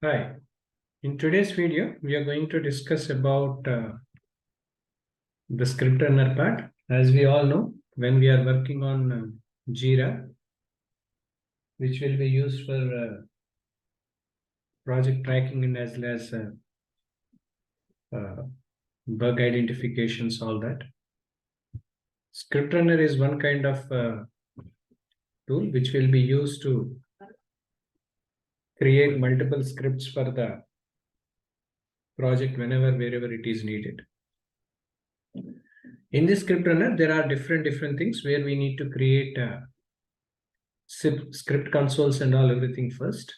Hi, in today's video, we are going to discuss about the script runner part. As we all know, when we are working on Jira, which will be used for project tracking and as well as uh, bug identifications, all that. Script runner is one kind of tool which will be used to create multiple scripts for the project wherever it is needed. In this script runner, there are different things where we need to create script consoles and all everything first.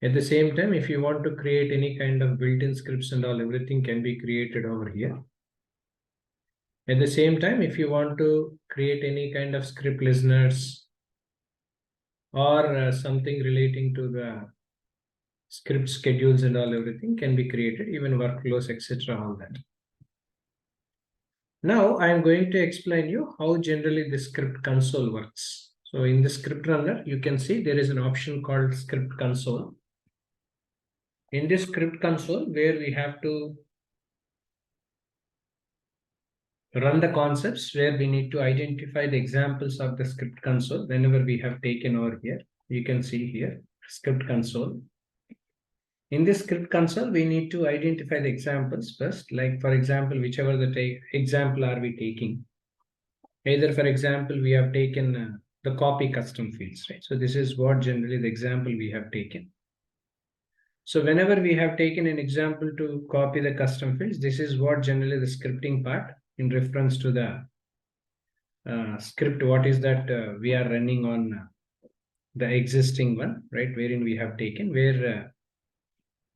At the same time, if you want to create any kind of built-in scripts and all, everything can be created over here. At the same time, if you want to create any kind of script listeners or something relating to the script schedules and all, everything can be created, even workflows, etc. All that. Now I am going to explain you how generally the script console works. So in the script runner, you can see there is an option called script console. In this script console, where we have to run the concepts, where we need to identify the examples of the script console whenever we have taken over here. You can see here, script console. In this script console, we need to identify the examples first, like for example, whichever the example are we taking. Either for example, we have taken the copy custom fields, right? So this is what generally the example we have taken. So whenever we have taken an example to copy the custom fields, this is what generally the scripting part in reference to the script, what is that we are running on the existing one, right? Wherein we have taken where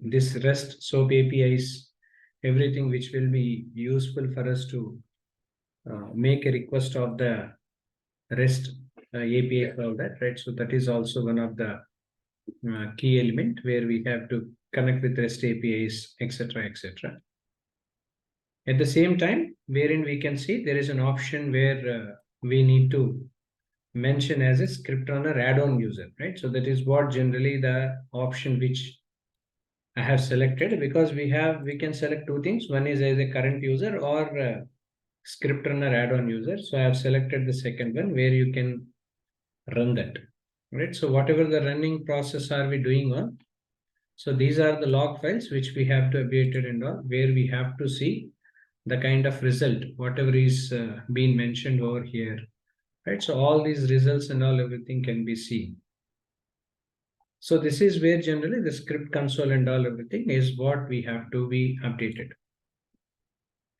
this REST SOAP APIs, everything which will be useful for us to make a request of the REST API for all that, right? So that is also one of the key element where we have to connect with REST APIs, etc., etc. At the same time, wherein we can see there is an option where we need to mention as a script runner add-on user, right? So that is what generally the option which I have selected, because we can select two things. One is as a current user or script runner add-on user. So I have selected the second one where you can run that, right? So whatever the running process are we doing on, so these are the log files which we have to update it and all, where we have to see the kind of result, whatever is being mentioned over here, right? So all these results and all everything can be seen. So this is where generally the script console and all everything is what we have to be updated.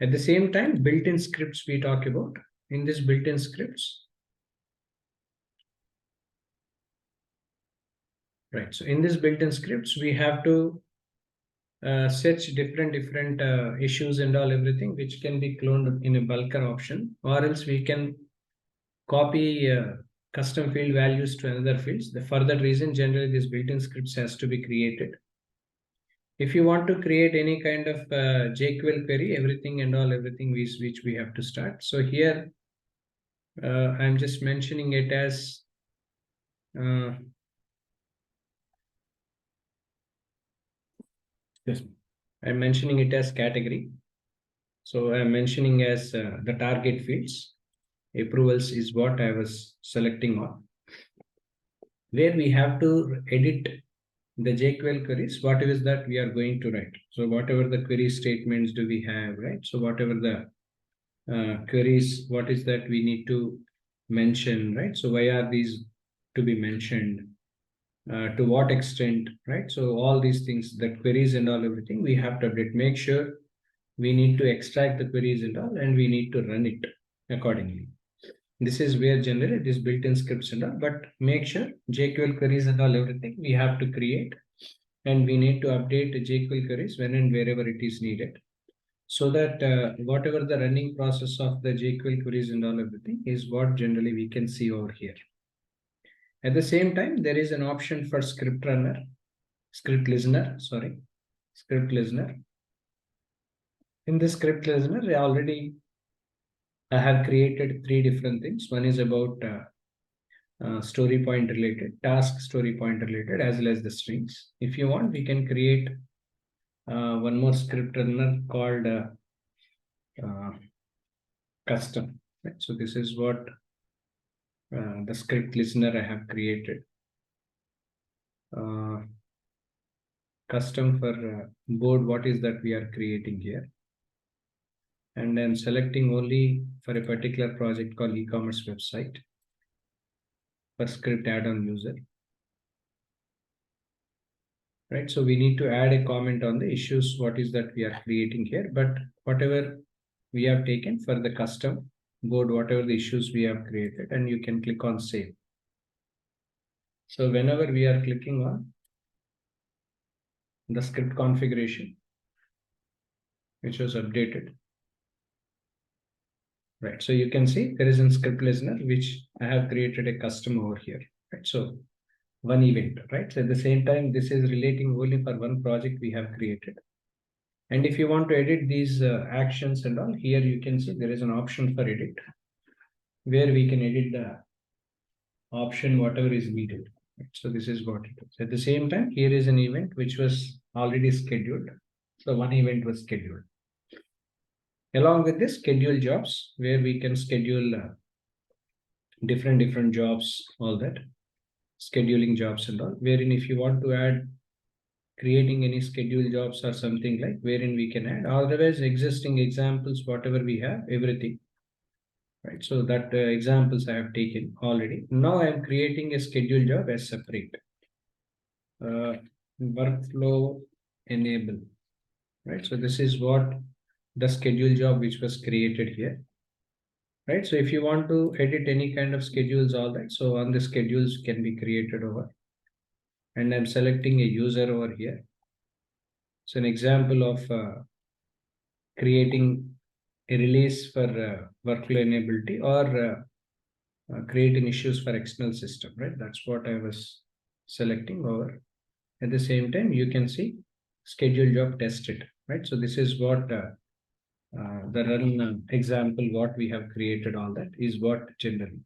At the same time, built-in scripts we talk about. In this built-in scripts, right? So in this built-in scripts, we have to search different issues and all everything, which can be cloned in a bulker option, or else we can copy custom field values to another fields. For that reason, generally this built-in scripts has to be created. If you want to create any kind of JQL query, everything and all everything which we have to start. So here I'm just mentioning it as yes, I'm mentioning it as category. So I'm mentioning as the target fields. Approvals is what I was selecting on, where we have to edit the JQL queries, whatever is that we are going to write. So whatever the query statements do we have, right? So whatever the queries, what is that we need to mention, right? So why are these to be mentioned? To what extent, right? So all these things, the queries and all everything, we have to update. Make sure we need to extract the queries and all, and we need to run it accordingly. This is where generally this built-in scripts and all, but make sure JQL queries and all everything we have to create, and we need to update the JQL queries when and wherever it is needed, so that whatever the running process of the JQL queries and all everything is what generally we can see over here. At the same time, there is an option for script listener. In this script listener, I have created three different things. One is about story point related, task story point related, as well as the strings. If you want, we can create one more script runner called uh, custom. Right? So this is what the script listener I have created. Custom for board, what is that we are creating here? And then selecting only for a particular project called e-commerce website for script add-on user. Right, so we need to add a comment on the issues, what is that we are creating here, but whatever we have taken for the custom board, whatever the issues we have created, and you can click on save. So whenever we are clicking on the script configuration, which was updated, right, so you can see there is a script listener which I have created a custom over here, right? So one event, right? So at the same time, this is relating only for one project we have created. And if you want to edit these actions and all, here you can see there is an option for edit where we can edit the option whatever is needed. So this is what it is. At the same time, here is an event which was already scheduled. So one event was scheduled. Along with this, schedule jobs where we can schedule different jobs, all that scheduling jobs and all. Wherein if you want to add creating any schedule jobs or something like wherein we can add. Otherwise, existing examples, whatever we have, everything. Right, so that examples I have taken already. Now I am creating a schedule job as separate. Workflow enable. Right, so this is what the schedule job which was created here. Right, so if you want to edit any kind of schedules, all that, so on the schedules can be created over. And I'm selecting a user over here. So an example of creating a release for workflow enability or creating issues for external system, right? That's what I was selecting over. At the same time, you can see schedule job tested, right? So this is what the run example, what we have created, all that is what generally.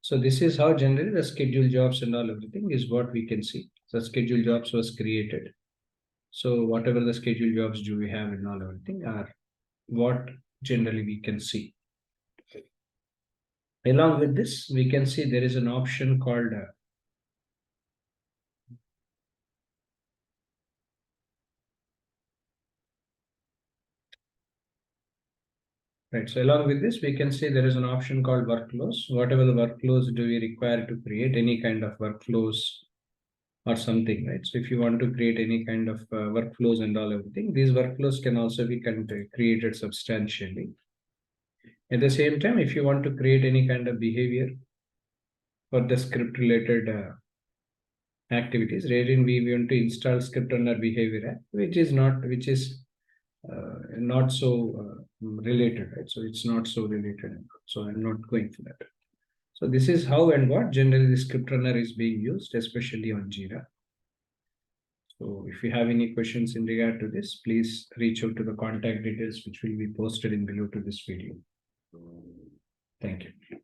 So this is how generally the schedule jobs and all everything is what we can see. So schedule jobs was created. So whatever the schedule jobs do we have and all everything are what generally we can see. Along with this, we can see there is an option called right. So along with this, we can see there is an option called workflows. Whatever the workflows do we require to create any kind of workflows or something, right? So if you want to create any kind of workflows and all everything, these workflows can also be created substantially. At the same time, if you want to create any kind of behavior for the script related activities, wherein we want to install script on our behavior app, which is not so related, right? So it's not so related. So I'm not going for that. So this is how and what generally the script runner is being used, especially on Jira. So if you have any questions in regard to this, please reach out to the contact details, which will be posted in below to this video. Thank you.